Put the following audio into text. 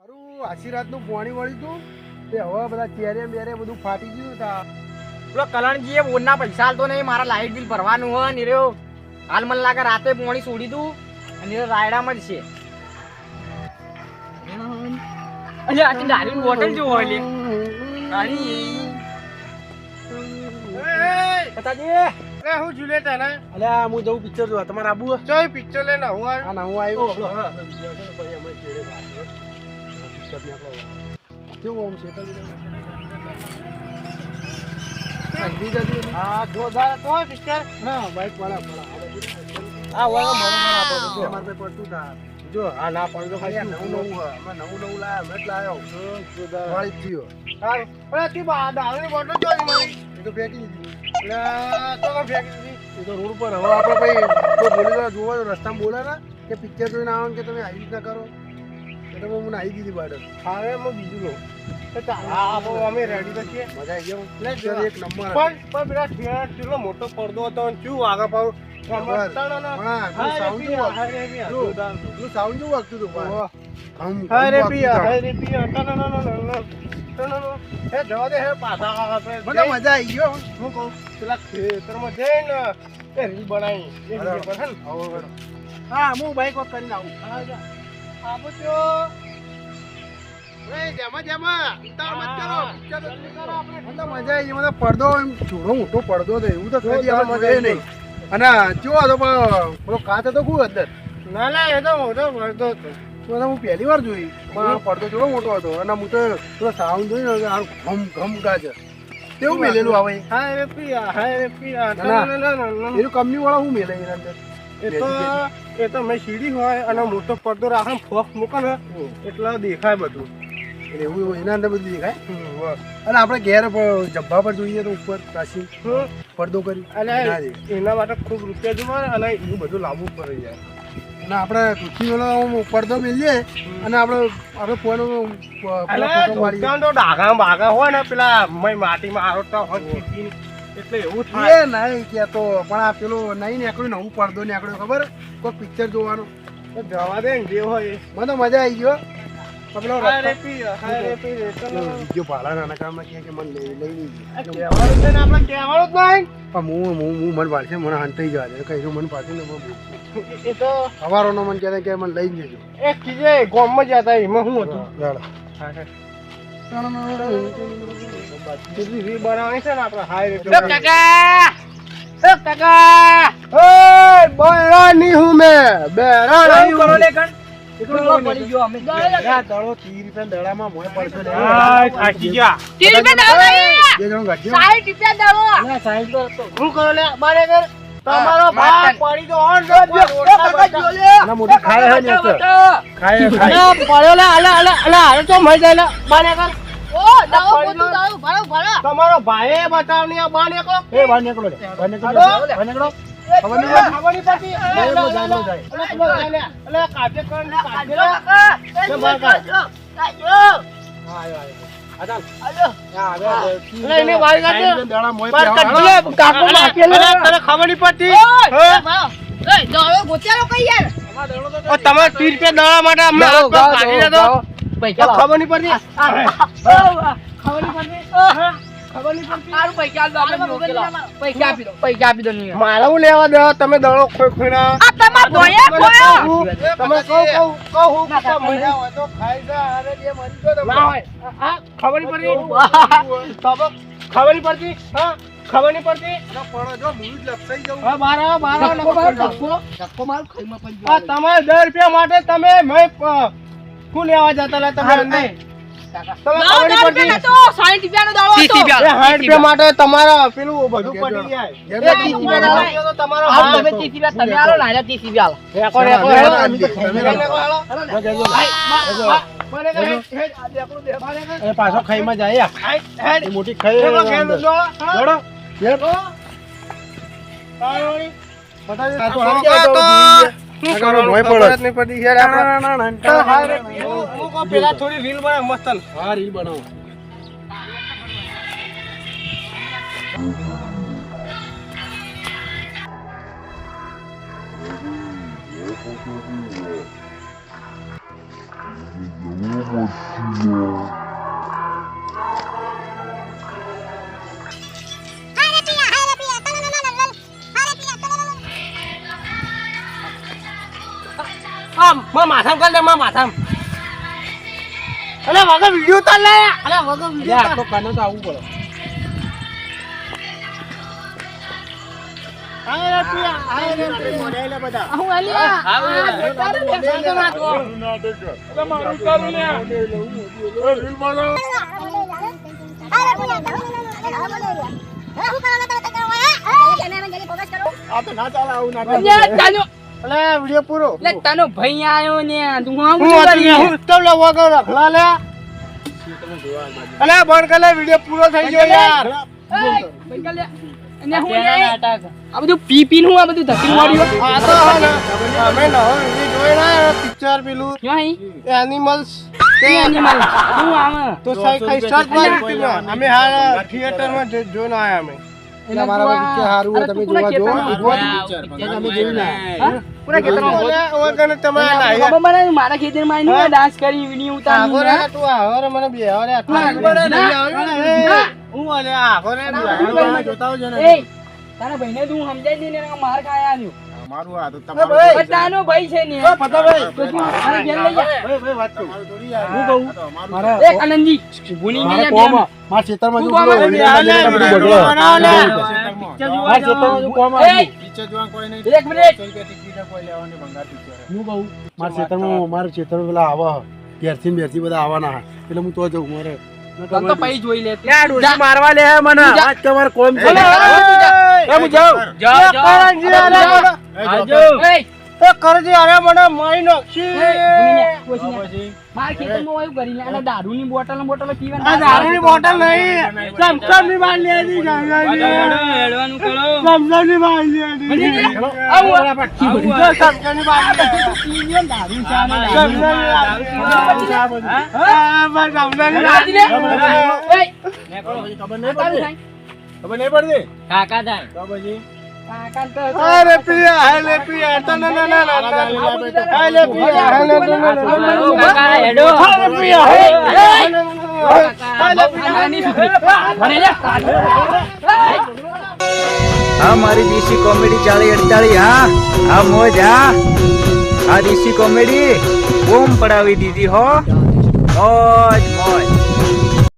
મારું આશીર્વાદનું પાણી વળી તું તે હવે બધા ચેરે બેરે બધું ફાટી ગયું તા. પેલો કલણજીએ બોરના પૈસા આલતો નહીં, મારા લાઈટ બિલ ભરવાનું હોય ને રહ્યો. હાલ મને લાગે રાતે પાણી છોડી દઉં અને રાયડામાં જ છે. અલ્યા આ નારીની બોટલ જો હોય લે નારી. પતાજી એ હું જુલે તને અલ્યા હું જવું પિક્ચર જોવા. તમારે આબુ ચોય પિક્ચર લઈને હું આવ્યો. હા ના હું આવ્યો. કેવું આમ છે હા જોરદાર તો પિક્ચર. હા બાઈક વાળા આ વાળો અમારે પડતું તા. જો હા ના પડતો ખાલી નવું નવું અમે નવું લાયા અમે જ લાયો વાળી થયો. હા પણ તી દારૂની બોટલ જો ની મારી એ તો ફેંકી દીધી. એટલે તો ફેંકી દીધી. એ તો રોડ પર હવે આપણે ભાઈ કોઈ બોલી જોવા રસ્તામાં બોલે ને કે પિક્ચર જોઈને આવો કે તમે આવી રીતના કરો એટલે મને આવી દીધી બાડર. હવે હું બીજું લઉં તો ચાલ હા અમે રેડી તો છીએ. મજા આવી ગયો. લે પિક્ચર એક નંબર પણ પેલા થિયેટર કેટલો મોટો પડદો હતો અને શું આગળ પાવ સાઉન્ડ જેવું વાગતું હતું. હાય હે જવા દે હે પાછા આપણે મને મજા આવી ગયો. હું કહું પેલા ખેતરમાં જઈને એ રીલ બનાવી એ video પર હે ને? હા હું બાઈક વોક કરીને આવું. આવો છો જેમાં જેમાં ઉતાવળ મત કરો. હા. પિક્ચર તો જોઈ કરો આપણે. મને તો મજા આવી ગઈ. મને પડદો એમ થોડો મોટો પડદો હતો એવું તો કદી આપણે મજા આવી નહીં. અને કેવો હતો પણ પેલો કાચ હતો ખૂબ અંદર. ના ના એ તો મોટો પડદો હતો. તો હું પહેલી વાર જોઈ પણ આ પડદો થોડો મોટો હતો અને હું તો પેલો સાઉન્ડ જોઈને ઘમ ઘમ ગાજે તેવું મેલેલું આવે. હાય રે પિયા ના, એનું કંપની વાળા હું મેલે એના અંદર. એ તો મેં સીડી હોય અને મોટો પડદો રાખે ફોક મૂકે ને એટલે દેખાય બધું. એટલે એવું એના અંદર બધું દેખાય. અને આપણે ઘેર જબ્બા પર જોઈએ તો ઉપર કાશી પડદો કરી અને ના દેખાય. એના માટે ખૂબ રૂપિયા જોવા અને એવું બધું લાવવું પડે યાર. અને આપણે તુલસીવાળો પડદો મેલીએ અને આપણે ફોન તો ડાઘા બાઘા હોય ને પેલા માટીમાં આરોટતા હોય ચીપીને, એટલે એવું થાય. એ નહીં કેતો પણ આ પેલો નહીં નીકળ્યું નવું પડદો નીકળ્યો ખબર કોઈ પિક્ચર જોવાનું. તો જવા દે ને જે હોય એ. મને તો મજા આવી ગયો. પેલો હાય રે રસ્તો- પિયા, હાય રે પિયા. ચલો. વિડીયો ભાડા નાના કામમાં કે મને લઈ નહીં આ કહેવાનું છે ને આપણે કહેવાનું જ નહીં. પણ હું મન પાડશે મને હંતાઈ જવા દે કઈ મન પાડશે ને એ તો સવારોનો મને કહેતા કે મને લઈ જજો. એક ચીજે ગામમાં જતા એમાં શું હતું કેટલી રીલ બનાવવાની છે ને આપણે હાય રે બેરાની હું મેં બેરાની કરો લે કણ એકલો પડી ગયો અમે. દડો 30 રૂપિયા દડામાં મોય પડશે લે. થાકી ગયા. બે જણ ગાડ્યો. ના સાહેબ તો હું કરો લે બારે કર તમારો ભાગ પડી તો ઓન રોડ અને મોટી ખાય હે ને તો. ખાય પડ્યો લે અલે અલે અલે હારે તો મઈ જાય લે બારે કર તમારો ભાઈએ બતાવની આ બાર નીકળો એ બહાર નીકળો લે. બહાર નીકળો લે. બહાર નીકળો. ખબર નહીં પડતી. ખબર નહીં પડતી જાય, જાય, જાય. અલે પેલો જાય લે અલે કાઢે કર ને કાઢે લે કે બાર કાઢ હા આયો આયો હા ચાલ અલે એને બારી કાઢ દે દડા મોય બાર કાઢ દે કાકો નાખે લે તને ખબર નહીં પડતી ઓ તમે 30 રૂપિયા દડા માટે અમને હાથ પગ કાઢી દેતો પૈસા ખબર નહીં પડતી પૈસા આપી દો નહીં. મારે હું લેવા દે તમે દડો ખોઈ ખોઈના તમે કહું મજા હોય તો ખાઈ જા આરે બે મરી ગયો તમે ના હોય હા ખબર નહીં પડતી ખબર નહીં પડતી હા ખબર નહીં પડતી પડો જો હું જ લપસાઈ જાઉં. હા બારા બારા ધક્કો માર ખાઈમાં પડી આ તમારે 10 રૂપિયા માટે તમે મેં શું લેવા જતા લે તમે અંદર તમે ખબર નહીં પડતી એ 60 રૂપિયા માટે તમારા પેલું બધું પડી જાય ઘેર એ 30 રૂપિયા દાડો તો તમારો આ તમે 30 રૂપિયા તમે આલો ને આલા 30 રૂપિયા આલો. રેકો એ પાછો ખાઈમાં જાય એ મોટી ખાઈ અંદર. દડો. ઘેર. બતાવી દે. આ તો હારી ગયા તો જોઈએ. મોય પડે. પેલા થોડી રીલ બનાવ મસ્ત હા રીલ બનાવો. માથામ કર લે માથામ અલે વગર વિડિયો ઉતાર લે અલે વગર વિડિયો ઉતાર તો કાનો તો આવું પડે આય રે મોડેલે બધા હું આલિયા મારું કરું લે રીલ મારો આ તો ના ચાલે આવું ના તાનો અલે વિડિયો પૂરો લે તાનો ભાઈ આયો ને તું હું તો લે વગર રખલા લે અલે બંધ કર લે વિડિયો પૂરો થઈ ગયો યાર અને હું આ બધું પી પી નું આ બધું ધકી મોડ્યું આ તો અમે ન એ જોઈ ના પિક્ચર પેલું જોઈ એનિમલ્સ તે એનિમલ હું આમ તો સાઈ સ્ટાર્ટ કરી અમે હાલ થિયેટર માં જોઈને આયા અમે એટલે મારા પિક્ચર હારું હોય તમે જોવા જો પિક્ચર અમે જોઈ ના પૂરા ખેતરમાં ઓગને તમે ના બાબા મને મારા ખેતરમાં આવીને ડાન્સ કરી વિડિયો ઉતારી આગોરે તું આવરે મને બે આવરે હું ઓલે આગોરે જોતા હોજો ને એ તારા ભાઈને તું સમજાઈ દે ને માર ખાયા આલ્યો મારું આ તો તમારું તાનો ભાઈ છે ને પતાભાઈ તો તું મારે ઘેર લઈ જા ભાઈ વાત કરું થોડી યાર હું કહું મારા એ આનંદજી ભૂલી નહીં જા કોમ મારા ખેતરમાં જો મારા ખેતરમાં જો કોમ પિક્ચર જોવા કોઈ નહીં એક મિનિટ ટિકિટ કોઈ લેવાની ભંગાર પિક્ચર હું કહું મારા ખેતરમાં પેલા આવા બેરથી બધા આવવાના એટલે હું તો જઉં મારે તો પૈ જોઈ લે લે ડોસી મારવા લે મને આજ તમારે કોમ છે હું જાઉં આજો એ એ કરજી અરે મને મારી નાખી માર ખેતરમાં વાયુ કરી લે અને દારૂની બોટલ પીવાની આ દારૂની બોટલ નહીં સમસમની બાલ લેની હેડવાનું કરો સમસમની બાલ લેની સમસમની બાલ પીવીને દારૂ ચા ને ખબર નહીં પડતી કાકા થાય તો પછી કાકા તો અરે પિયા હાલે પિયા તો ના ના ના હાલે પિયા હાલે તો ના કાકા હેડો હાલે પિયા હાલે મને લે હા મારી દેશી કોમેડી 40-48 હા આ મોજ હા આ દેશી કોમેડી બૂમ પડાવી દીધી હો